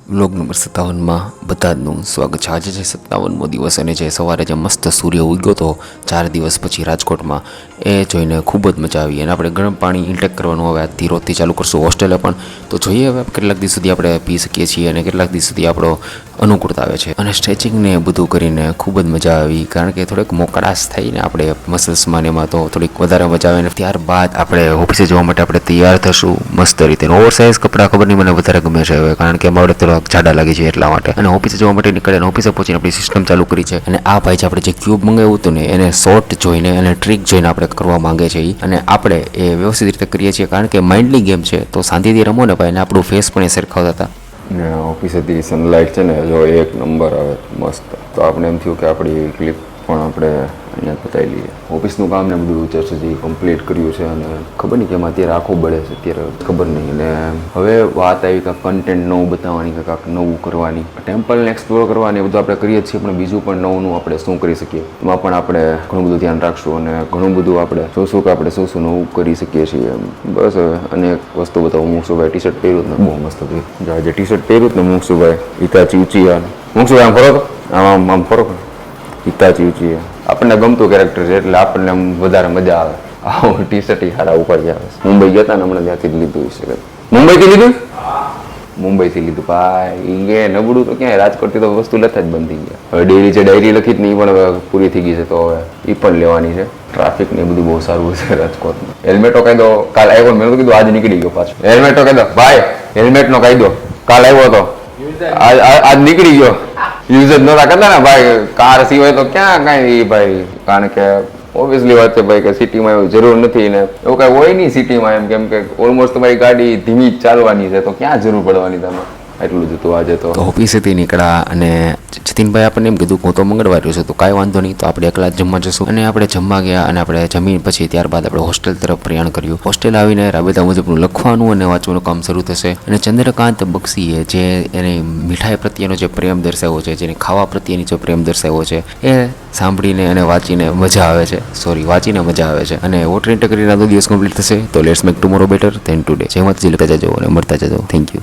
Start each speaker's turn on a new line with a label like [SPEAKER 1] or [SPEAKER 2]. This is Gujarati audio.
[SPEAKER 1] વ્લોગ નંબર 57માં બધાનું સ્વાગત છે। આજે છે 57મો દિવસ અને જે સવારે જે મસ્ત સૂર્ય ઉગ્યો હતો 4 દિવસ પછી રાજકોટમાં, એ જોઈને ખૂબ જ મજા આવી। અને આપણે ગરમ પાણી ઇન્ટેક કરવાનું હવે આજથી રોજથી ચાલુ કરશું હોસ્ટેલે પણ। તો જોઈએ હવે કેટલાક દિવસ સુધી આપણે પી શકીએ છીએ અને કેટલાક દિવસ સુધી આપણો અનુકૂળતા આવે છે। અને સ્ટ્રેચિંગને બધું કરીને ખૂબ જ મજા આવી, કારણ કે થોડીક મોકળાશ થઈને આપણે મસલ્સમાં એમાં તો થોડીક વધારે મજા આવે। અને ત્યારબાદ આપણે ઓફિસે જવા માટે આપણે તૈયાર થશું મસ્ત રીતે। ઓવરસાઇઝ કપડાં ખબર નહીં મને વધારે ગમે છે હવે, કારણ કે આપણે થોડા જાડા લાગે છે એટલા માટે। અને ઓફિસે જવા માટે નીકળ્યા અને ઓફિસે પહોંચીને આપણી સિસ્ટમ ચાલુ કરી છે। અને આ ભાઈ છે આપણે જે ક્યુબ મંગાવ્યું હતું ને, એને શોર્ટ જોઈને અને ટ્રીક જોઈને આપણે કરવા માંગે છે અને આપણે એ વ્યવસ્થિત રીતે કરીએ છીએ, કારણ કે માઇન્ડલી ગેમ છે તો શાંતિથી રમો ને ભાઈ। અને આપણું ફેસ પણ એ સરખાવતા હતા ને ઓફિસેથી સનલાઇટ છે ને જો એક નંબર આવે મસ્ત। તો આપણે એમ થયું કે આપણી ક્લિપ પણ આપણે અહીંયા પતાવી લઈએ। ઓફિસનું કામ ને બધું ચર્ચથી કમ્પ્લીટ કર્યું છે અને ખબર નહીં કે એમાં અત્યારે આખો બળે છે, અત્યારે ખબર નહીં। ને હવે વાત આવી કાંઈક કન્ટેન્ટ નવું બતાવવાની, કે કાંઈક નવું કરવાની, ટેમ્પલને એક્સપ્લોર કરવાની, એ બધું આપણે કરીએ જ છીએ, પણ બીજું પણ નવું આપણે શું કરી શકીએ એમાં પણ આપણે ઘણું બધું ધ્યાન રાખશું અને ઘણું બધું આપણે જોશું કે આપણે શું નવું કરી શકીએ છીએ એમ। બસ હવે અને એક વસ્તુ બતાવું, મુકશુભાઈ ટી શર્ટ પહેર્યું ને બહુ મસ્ત હતું। જે ટી શર્ટ પહેર્યું ને મુકશુભાઈ હિતાચી ઉચિયા, મુકશુભાઈ આમ ફરો આમ ફરો હિતાચી ઉચિયા આપણને ગમતું કેરેક્ટર છે એટલે આપણને આમ વધારે મજા આવે। આવું ટી શર્ટ સારા ઉપર આવે। મુંબઈ ગયા હતા ને હમણાં ત્યાંથી જ લીધું છે। મુંબઈથી લીધું? મુંબઈથી લીધું ભાઈ। એ નબળું તો ક્યાંય, રાજકોટથી તો વસ્તુ લેતા જ બંધ થઈ ગયા। હવે ડેલી જે ડાયરી લખી જ ને એ પણ હવે પૂરી થઈ ગઈ છે, તો હવે એ પણ લેવાની છે। ટ્રાફિક ને એ બધું બહુ સારું છે રાજકોટમાં। હેલ્મેટો કાયદો કાલ આવ્યો, મેં તો કીધું આજ નીકળી ગયો પાછો। હેલ્મેટનો કાયદો ભાઈ, હેલ્મેટનો કાયદો કાલ આવ્યો હતો, આજ નીકળી ગયો। યુઝ જ નહોતા કરતા ને ભાઈ, કાર સિવાય તો ક્યાં કાંઈ ભાઈ, કારણ કે ઓબ્વિયસલી વાત છે ભાઈ કે સિટીમાં એવું જરૂર નથી ને એવું કાંઈ હોય નહીં સિટીમાં એમ, કેમ કે ઓલમોસ્ટ તમારી ગાડી ધીમી જ ચાલવાની છે, તો ક્યાં જરૂર પડવાની તમે। એટલું જ હતું આજે તો ઓફિસેથી નીકળ્યા અને જતીનભાઈ આપણને એમ કીધું હું તો મંગળવારે છું, તો કાંઈ વાંધો નહીં, તો આપણે એકલા જ જમવા જશું। અને આપણે જમવા ગયા અને આપણે જમીન પછી ત્યારબાદ આપણે હોસ્ટેલ તરફ પ્રયાણ કર્યું। હોસ્ટેલ આવીને રાબેતા મુજબનું લખવાનું અને વાંચવાનું કામ શરૂ થશે। અને ચંદ્રકાંત બક્ષીએ જે એને મીઠાઈ પ્રત્યેનો જે પ્રેમ દર્શાવ્યો છે, જેને ખાવા પ્રત્યેની જે પ્રેમ દર્શાવ્યો છે, એ સાંભળીને અને વાંચીને મજા આવે છે। વાંચીને મજા આવે છે। અને વોટર ઇન્ટેગ્રીના 2 દિવસ કમ્પ્લીટ થશે, તો let's make tomorrow better than today. જેમાં જ લેતા જજો અને મળતા જજો। Thank you.